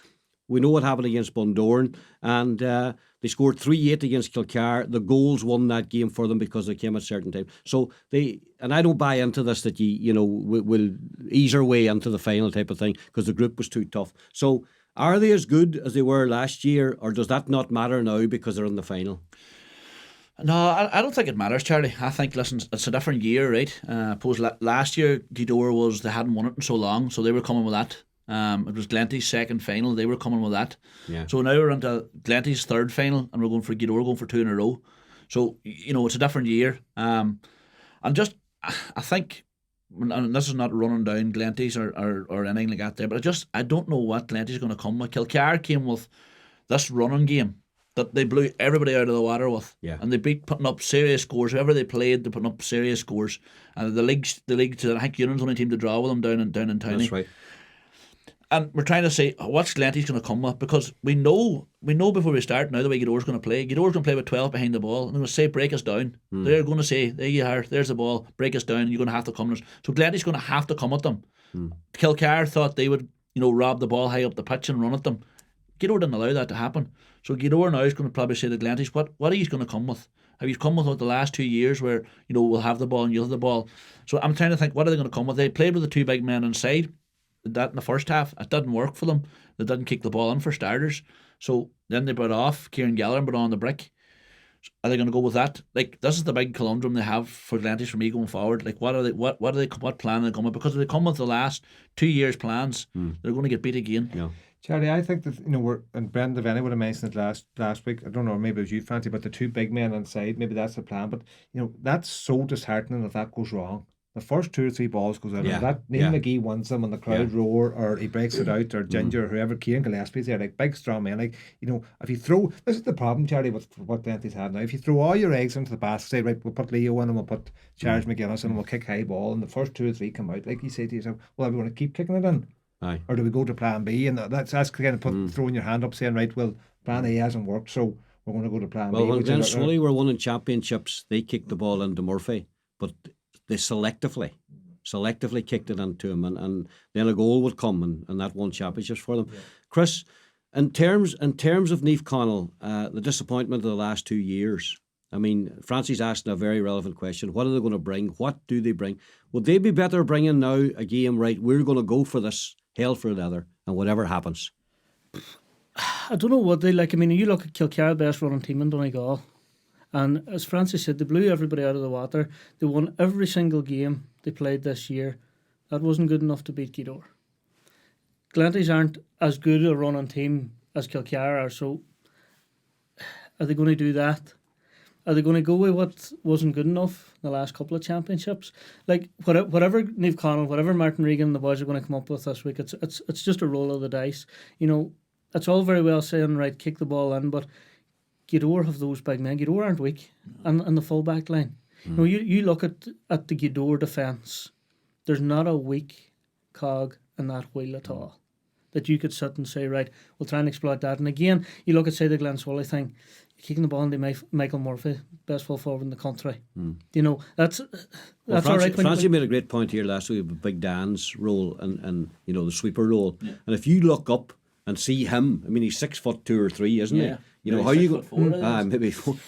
We know what happened against Bundoran, and they scored 3-8 against Kilcar. The goals won that game for them because they came at certain times. So and I don't buy into this that will ease our way into the final type of thing because the group was too tough. So are they as good as they were last year, or does that not matter now because they're in the final? No, I don't think it matters, Charlie. I think, listen, it's a different year, right? Suppose last year Gweedore they hadn't won it in so long, so they were coming with that. It was Glenty's second final. They were coming with that. Yeah. So now we're into Glenty's third final, and we're going for Gweedore going for 2 in a row. So it's a different year. And just I think, and this is not running down Glenty's or anything like that there, but I don't know what Glenty's going to come with. Kilcar came with this running game that they blew everybody out of the water with. Yeah. And they putting up serious scores. Whoever they played, they're putting up serious scores. And the league, I think Union's only team to draw with them down in Townie. That's right. And we're trying to say what's Glenty's going to come with, because we know before we start now the way Gweedore's going to play. Gweedore's going to play with 12 behind the ball, and they're going to say break us down. They're going to say there you are, there's the ball, break us down, and you're going to have to come. So Glenty's going to have to come at them. Kilcar thought they would rob the ball high up the pitch and run at them. Gweedore didn't allow that to happen. So Gweedore now is going to probably say to Glenty's, what are you going to come with? Have you come with the last 2 years where we'll have the ball and you'll have the ball? So I'm trying to think, what are they going to come with? They played with the 2 big men inside. That in the first half, it didn't work for them. They didn't kick the ball in for starters. So then they brought off Kieran Gallagher and brought on the brick. Are they going to go with that? Like, this is the big conundrum they have for Glenty's for me going forward. Like, what plan are they coming with? Because if they come with the last 2 years' plans, they're going to get beat again. Yeah. Charlie, I think that and Brendan Devaney would have mentioned it last week. I don't know, maybe it was you, Francie, but the 2 big men inside, maybe that's the plan. But that's so disheartening if that goes wrong. The first 2 or 3 balls goes out. That Neil McGee wins them and the crowd roar, or he breaks it out, or Ginger, or whoever, Kieran Gillespie's there, like big strong men. Like, if you throw, this is the problem, Charlie, with what Glenty's had now. If you throw all your eggs into the basket, say, right, we'll put Leo in and we'll put Charles McGuinness in and we'll kick high ball, and the first 2 or 3 come out, like you say to yourself, well, are we going to keep kicking it in? Aye. Or do we go to plan B? And that's kind of throwing your hand up saying, right, well, plan A hasn't worked, so we're going to go to plan B. Well, when Glen Sully were winning championships, they kicked the ball into Murphy, but they selectively kicked it into him, and then a goal would come, and that won championships for them. Yeah. Chris, in terms of Neve Connell, the disappointment of the last 2 years, I mean, Francie's asked a very relevant question. What are they going to bring? What do they bring? Would they be better bringing now a game, right, we're going to go for this, hell for leather, and whatever happens? I don't know what they like. I mean, you look at Kilcar, best running team in Donegal, and as Francis said, they blew everybody out of the water. They won every single game they played this year. That wasn't good enough to beat Gweedore. Glenty's aren't as good a running team as Kilcar are, so are they going to do that? Are they going to go with what wasn't good enough in the last couple of championships? Like, whatever Neve Connell, whatever Martin Regan and the boys are going to come up with this week, it's just a roll of the dice. It's all very well saying, right, kick the ball in, but Gidor have those big men. Gidor aren't weak, and the full back line. You know, you look at the Gidor defence. There's not a weak cog in that wheel at all that you could sit and say, right, we'll try and exploit that. And again, you look at, say, the Glenswally thing, kicking the ball into Michael Murphy, best full forward in the country. You know, that's all right. Francie made a great point here last week about Big Dan's role and you know, the sweeper role. Yeah. And if you look up and see him, I mean, he's 6'2" or 3", isn't he? You know, how you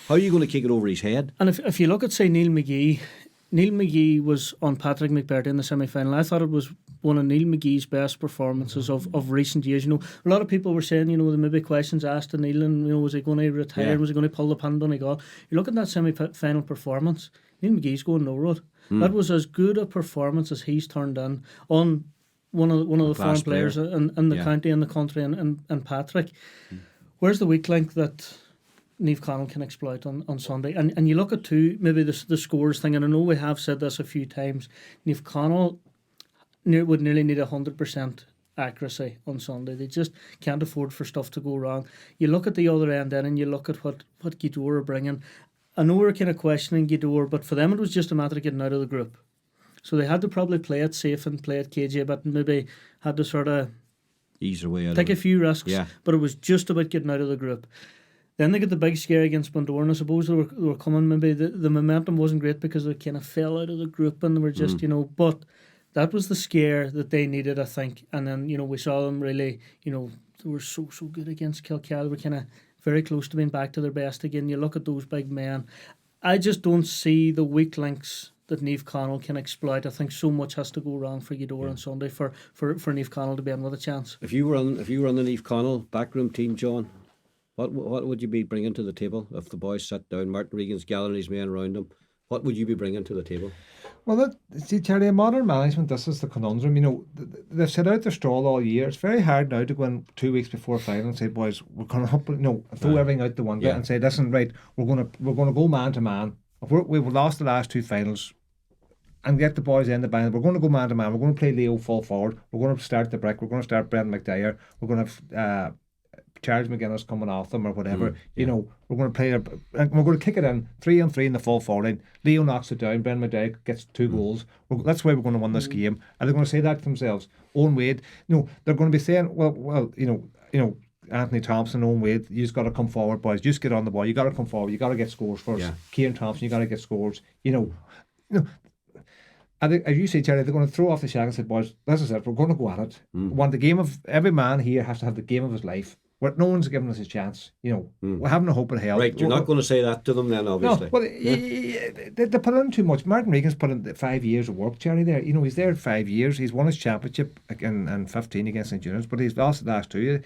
how are you going to kick it over his head? And if you look at, say, Neil McGee was on Patrick McBurdy in the semi-final. I thought it was one of Neil McGee's best performances of recent years. You know, a lot of people were saying, you know, there may be questions asked to Neil, and, you know, was he going to retire? Yeah. Was he going to pull the pin on Donegal? You look at that semi-final performance, Neil McGee's going no road. That was as good a performance as he's turned in on one of the foreign players in the county and the country, and Patrick. Where's the weak link that Niamh Connell can exploit on Sunday? And you look at maybe the scores thing, and I know we have said this a few times, Niamh Connell would nearly need 100% accuracy on Sunday. They just can't afford for stuff to go wrong. You look at the other end then, and you look at what Gidor are bringing. I know we're kind of questioning Gidor, but for them it was just a matter of getting out of the group. So they had to probably play it safe and play it KJ, but maybe had to sort of ease their way out, take a few risks. Yeah. But it was just about getting out of the group. Then they get the big scare against Bundoran, and I suppose they were coming, maybe the momentum wasn't great because they kind of fell out of the group and they were just, you know, but that was the scare that they needed, I think. And then, you know, we saw them really, you know, they were so good against Kilcal. They were kind of very close to being back to their best again. You look at those big men. I just don't see the weak links that Niamh Connell can exploit. I think so much has to go wrong for Gidor on Sunday for Niamh Connell to be in with a chance. If you were on the Niamh Connell backroom team, John, what would you be bringing to the table if the boys sat down, Martin Regan's gathering his men around him? What would you be bringing to the table? Well, see, Charlie, in modern management, this is the conundrum. You know, they've set out their stall all year. It's very hard now to go in 2 weeks before final and say, boys, we're going to throw everything out the window and say, listen, right, we're going to go man to man. If we've lost the last two finals, and get the boys in the band, we're going to go man to man. We're going to play Leo full forward. We're going to start the brick. We're going to start Brendan McDyer. We're going to have Charles McGuinness coming off them or whatever. You know, we're going to play, and we're going to kick it in 3-on-3 in the full forward line. Leo knocks it down. Brendan McDyer gets 2 goals. That's why we're going to win this game. And they're going to say that to themselves. Owen Wade, they're going to be saying, well, you know, Anthony Thompson, Owen Wade, you just got to come forward, boys. Just get on the ball. You got to come forward. You got to get scores first. Yeah. Kieran Thompson, you got to get scores. You know. As you say, Terry, they're going to throw off the shackles and say, boys, this is it, we're going to go at it. Want the game of, every man here has to have the game of his life. No one's giving us a chance. You know, we're having a hope in hell. Right, you're not going to say that to them then, obviously. No, well, they put in too much. Martin Regan's put in 5 years of work, Terry, there. You know, he's there 5 years. He's won his championship in 15 against St. John's, but he's lost the last 2.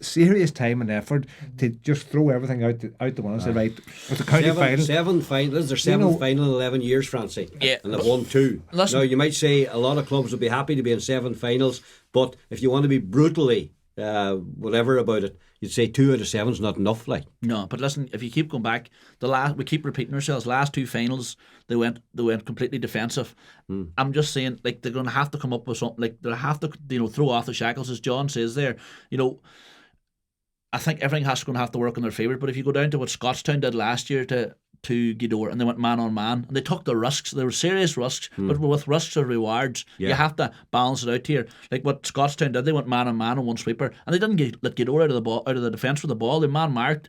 Serious time and effort to just throw everything out the window and say, right, it's a county final. Seven finals. This is their seventh final in 11 years, Francie. Yeah. And they've won 2. Listen. Now, you might say a lot of clubs would be happy to be in 7 finals, but if you want to be brutally whatever about it, you'd say 2 out of 7 is not enough. Like, no, but listen, if you keep going back, we keep repeating ourselves. Last 2 finals, they went completely defensive. I'm just saying, like, they're going to have to come up with something. Like, they'll have to, throw off the shackles, as John says there. I think everything going to have to work in their favour. But if you go down to what Scottstown did last year to Gidor, and they went man on man, and they took the risks. They were serious risks, but with risks or rewards, you have to balance it out here. Like what Scottstown did, they went man on man on one sweeper, and they didn't let Gidor out of the defence with the ball. They man marked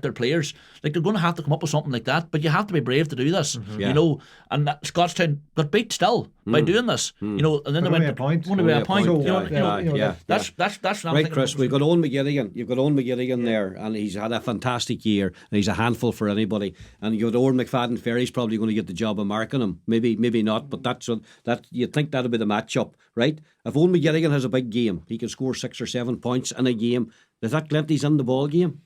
their players. Like, they're going to have to come up with something like that, but you have to be brave to do this. And Scottstown got beat still by doing this. And then they went a point. Only a point. That's right, Chris. We've got Owen McGilligan. You've got Owen McGilligan there, and he's had a fantastic year, and he's a handful for anybody. And you've got Owen McFadden Ferry's probably going to get the job of marking him. Maybe not, but that you'd think that'll be the matchup, right? If Owen McGilligan has a big game, he can score 6 or 7 points in a game. Is that Glenty's in the ball game?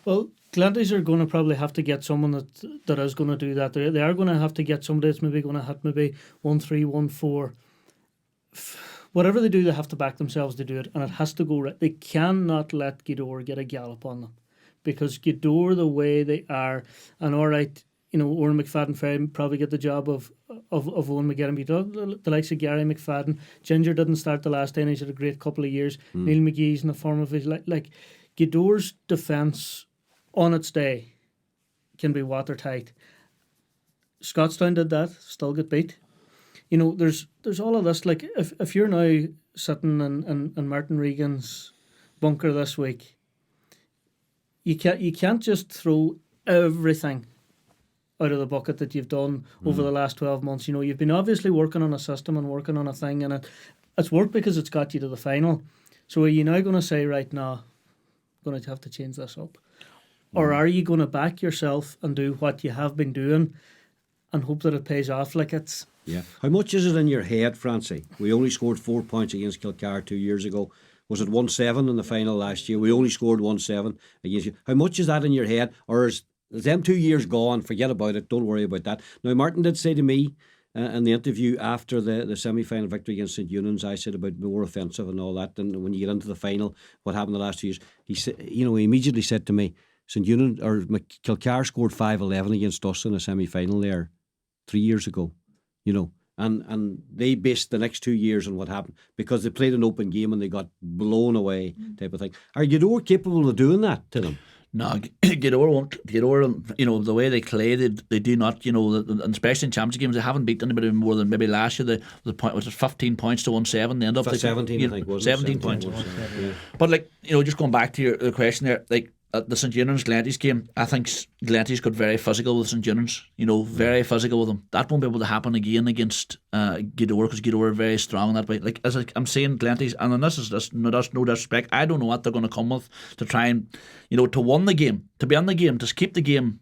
Well, Glenty's are going to probably have to get someone that is going to do that. They are going to have to get somebody that's maybe going to hit maybe 1-3, 1-4. Whatever they do, they have to back themselves to do it, and it has to go right. They cannot let Gidor get a gallop on them, because Gidor, the way they are, and all right, Owen McFadden Ferry probably get the job of Owen McGilligan. The likes of Gary McFadden, Ginger didn't start the last day, he's had a great couple of years. Neil McGee's in the form of his like Gidor's defence on its day can be watertight. Scottstown did that, still get beat. You know, there's all of this. Like if you're now sitting in Martin Regan's bunker this week, you can't just throw everything out of the bucket that you've done over the last 12 months. You know, you've been obviously working on a system and working on a thing, and it's worked because it's got you to the final. So are you now going to say, right now, I'm going to have to change this up? Or are you going to back yourself and do what you have been doing and hope that it pays off? Like it's... Yeah. How much is it in your head, Francie? We only scored 4 points against Kilcar 2 years ago. Was it 1-7 in the final last year? We only scored 1-7 against you. How much is that in your head? Or is them 2 years gone? Forget about it. Don't worry about that. Now, Martin did say to me in the interview after the semi-final victory against St Eunan's, I said about more offensive and all that. And when you get into the final, what happened the last 2 years? He said, he immediately said to me, St Eunan's or Kilcar scored 5-11 against us in a semi-final there 3 years ago. And they based the next 2 years on what happened because they played an open game and they got blown away type of thing. Are Gweedore capable of doing that to them? No, Gweedore won't. Gweedore, the way they play, they do not, and especially in championship games, they haven't beaten anybody more than maybe last year. The point was 15 points to 1-7. They end up 17, I think, wasn't it? 17 points. Yeah. But just going back to the question there, the St Eunan's Glenties game, I think Glenties got very physical with St Eunan's, very physical with them. That won't be able to happen again against Gweedore because Gweedore are very strong in that way. Like as I'm saying, Glenties, and this is no disrespect, I don't know what they're going to come with to try and, to win the game, to be in the game, to keep the game,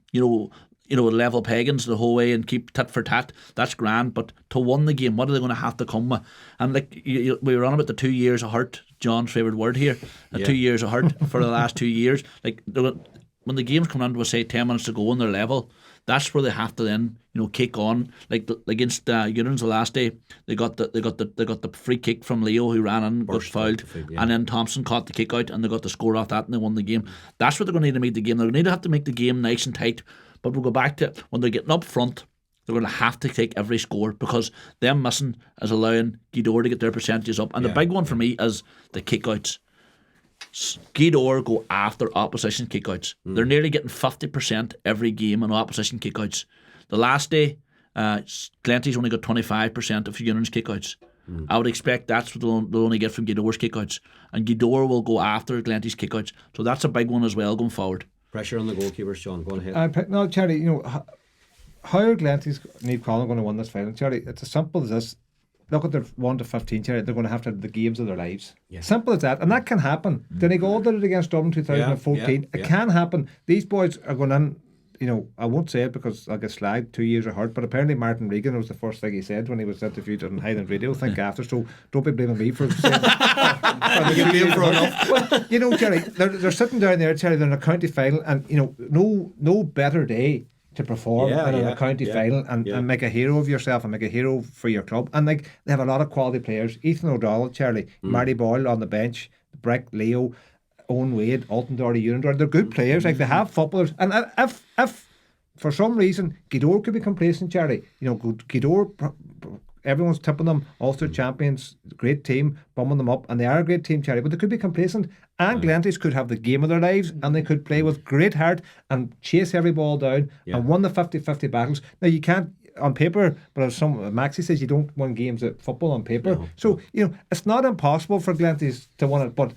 level pagans the whole way and keep tit for tat. That's grand, but to win the game, what are they going to have to come with? And we were on about the 2 years of hurt, John's favourite word here. 2 years of hurt for the last 2 years. When the game's coming on to say 10 minutes to go on their level, that's where they have to then kick on. Like against Eunan's the last day, they got the free kick from Leo who ran in, got fouled, and then Thompson caught the kick out and they got the score off that and they won the game. That's what they're going to need to make the game. They're going to have to make the game nice and tight. But we'll go back to when they're getting up front, they're going to have to take every score because them missing is allowing Gweedore to get their percentages up. And the big one for me is the kickouts. Gweedore go after opposition kickouts. They're nearly getting 50% every game on opposition kickouts. The last day, Glenties only got 25% of Eunan's kickouts. I would expect that's what they'll only get from Gweedore's kickouts. And Gweedore will go after Glenties kickouts. So that's a big one as well going forward. Pressure on the goalkeepers, John. Go ahead. No, Charlie, how are Glenties Niamh Conlon going to win this final? Charlie, it's as simple as this. Look at their 1 to 15, Charlie. They're going to have the games of their lives. Yeah. Simple as that. And that can happen. Donegal did it against Dublin 2014. It can happen. These boys are going in, I won't say it because I'll get slagged, 2 years of hurt, but apparently Martin Regan was the first thing he said when he was interviewed on Highland Radio, I think after, so don't be blaming me for saying Well, Charlie, they're sitting down there, Charlie, they're in a county final and, no better day to perform in a county final and make a hero of yourself and make a hero for your club. And they have a lot of quality players. Ethan O'Donnell, Charlie, Marty Boyle on the bench, Brick, Leo, Owen Wade, Alton Doherty, Ewan. They're good players. They have footballers. And if for some reason Gweedore could be complacent, Charlie, Gweedore, everyone's tipping them Ulster champions, great team, bumming them up, and they are a great team, Charlie, but they could be complacent. And Glenties could have the game of their lives and they could play with great heart and chase every ball down and win the 50-50 battles. Now you can't on paper, but as Maxie says, you don't win games at football on paper. No. So it's not impossible for Glenties to win it, but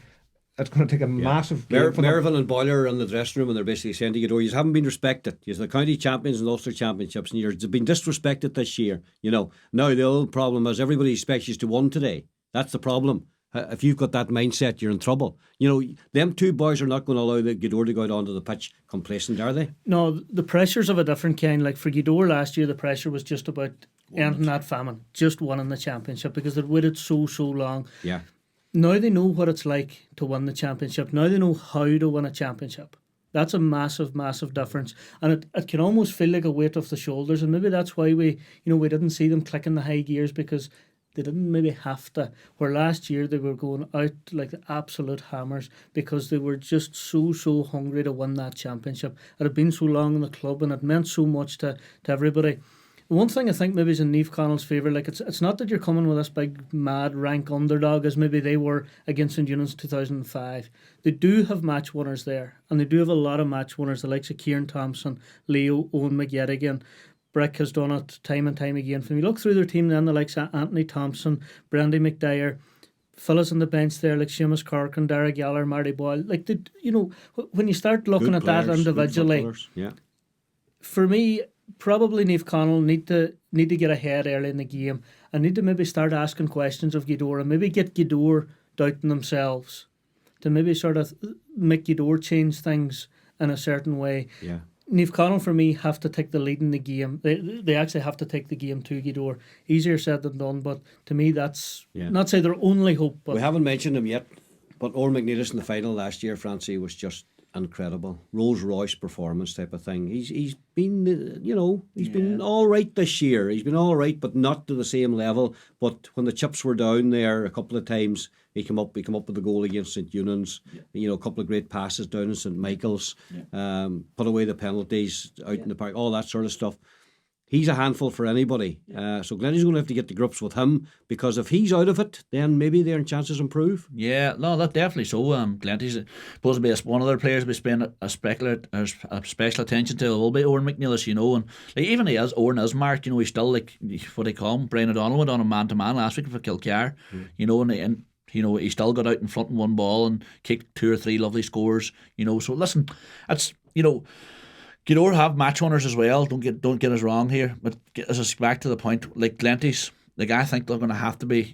it's going to take a massive game for Mervyn and Boiler are in the dressing room and they're basically saying to Gweedore, you haven't been respected. You're the county champions and Ulster championships and you've been disrespected this year. Now the old problem is everybody expects you to win today. That's the problem. If you've got that mindset, you're in trouble. Them two boys are not going to allow the Gweedore to go out onto the pitch complacent, are they? No, the pressure's of a different kind. Like for Gweedore last year, the pressure was just about ending that famine, just winning the championship because they'd waited so long. Yeah. Now they know what it's like to win the championship. Now they know how to win a championship. That's a massive difference. And it can almost feel like a weight off the shoulders. And maybe that's why we didn't see them clicking the high gears because they didn't maybe have to. Where last year they were going out like the absolute hammers because they were just so hungry to win that championship. It had been so long in the club and it meant so much to everybody. One thing I think maybe is in Niamh Connell's favour, like it's not that you're coming with this big mad rank underdog as maybe they were against St Eunan's 2005. They do have match winners there, and they do have a lot of match winners, the likes of Kieran Thompson, Leo, Owen McGettigan. Brick has done it time and time again. When you look through their team then, the likes of Anthony Thompson, Brandy McDyer, fellas on the bench there like Seamus Corkin, Derek Yaller, Marty Boyle, like when you start looking at that individually, for me, probably Niamh Connell need to get ahead early in the game and need to maybe start asking questions of Gweedore and maybe get Gweedore doubting themselves to maybe sort of make Gweedore change things in a certain way. Yeah. Niamh Connell for me have to take the lead in the game. They actually have to take the game to Gweedore. Easier said than done, but to me that's not say their only hope. But we haven't mentioned him yet, but Oren McNeilis in the final last year, Francie, was just incredible. Rolls Royce performance type of thing. He's been he's been all right this year. He's been all right, but not to the same level. But when the chips were down there a couple of times, he came up with a goal against St Eunan's. A couple of great passes down in St Michael's. Put away the penalties out in the park, all that sort of stuff. He's a handful for anybody. So Glenty's going to have to get to grips with him, because if he's out of it, then maybe their chances improve. Yeah, no, that definitely so. Glenty's supposed to be one of their players we spend a special attention to. It will be Oren McNeilis, and like even Oren is marked. He's still like what they call him. Brian O'Donnell went on a man-to-man last week for Kilcar. And he still got out in front in one ball and kicked 2 or 3 lovely scores. So listen, that's Gweedore have match winners as well. Don't get us wrong here, but as I back to the point, like Glenty's, like I think they're going to have to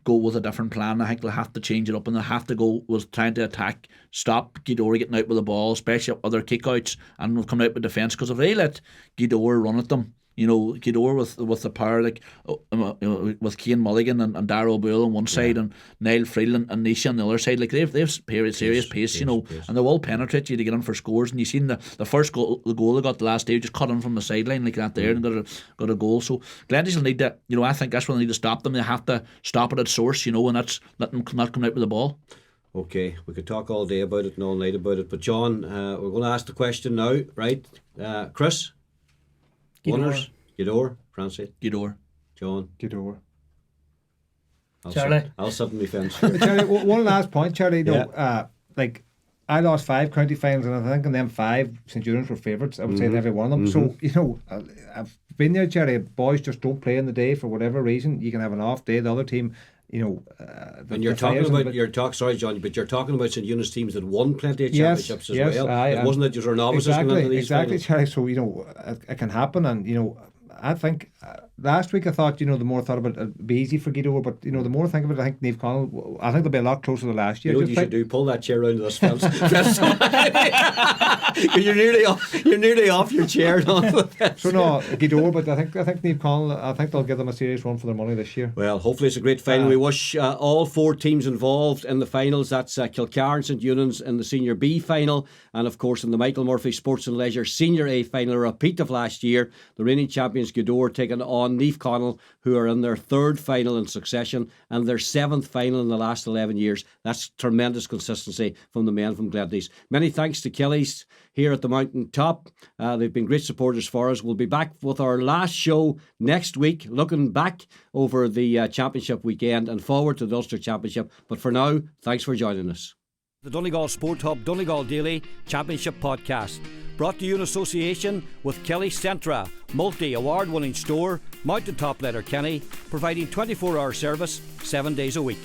go with a different plan. I think they'll have to change it up, and they'll have to go with trying to attack, stop Gweedore getting out with the ball, especially other kickouts, and will come out with defence. Because if they let Gweedore run at them, Gweedore with the power, like with Cian Mulligan and Darrell Boyle on one side and Niall Freeland and Nisha on the other side, like they've serious pace, and they will penetrate you to get in for scores. And you've seen the first goal, the goal they got the last day, just cut in from the sideline like that there and got a goal. So Glenty's will need to, I think that's when they need to stop them. They have to stop it at source, and that's let them not come out with the ball. Okay, we could talk all day about it and all night about it, but John, we're going to ask the question now, right? Chris? Winners? Gweedore, Francie? Gweedore. John? Gweedore. Charlie? I'll sit on my fence. Charlie, one last point, Charlie. Like I lost 5 county finals, and I think in them 5 St Eunan's were favourites. I would say in every one of them. So I've been there, Charlie. Boys just don't play in the day for whatever reason. You can have an off day. The other team, and you're talking about sorry, John, but you're talking about St Eunan's teams that won plenty of championships as well. It wasn't that you were novices going into these finals. Charlie. So it can happen, and I think last week I thought the more I thought about it, it'd be easy for Gweedore, but the more I think of it, I think Niamh Connell, I think they'll be a lot closer to last year. What you should do? Pull that chair around to this fence. You're nearly off your chair. So no, Gweedore, but I think Niamh Connell, I think they'll give them a serious run for their money this year. Well, hopefully it's a great final. We wish all 4 teams involved in the finals. That's Kilcar and St Eunan's in the Senior B final, and of course in the Michael Murphy Sports and Leisure Senior A final, a repeat of last year. The reigning champions Gweedore taking on Niamh Connell, who are in their 3rd final in succession and their 7th final in the last 11 years. That's tremendous consistency from the men from Glenty's. Many thanks to Kelly's here at the mountain top. They've been great supporters for us. We'll be back with our last show next week, looking back over the championship weekend and forward to the Ulster Championship. But for now, thanks for joining us. The Donegal Sport Hub Donegal Daily Championship Podcast, brought to you in association with Kelly's Centra, multi-award-winning store, mountaintop Letterkenny, providing 24-hour service 7 days a week.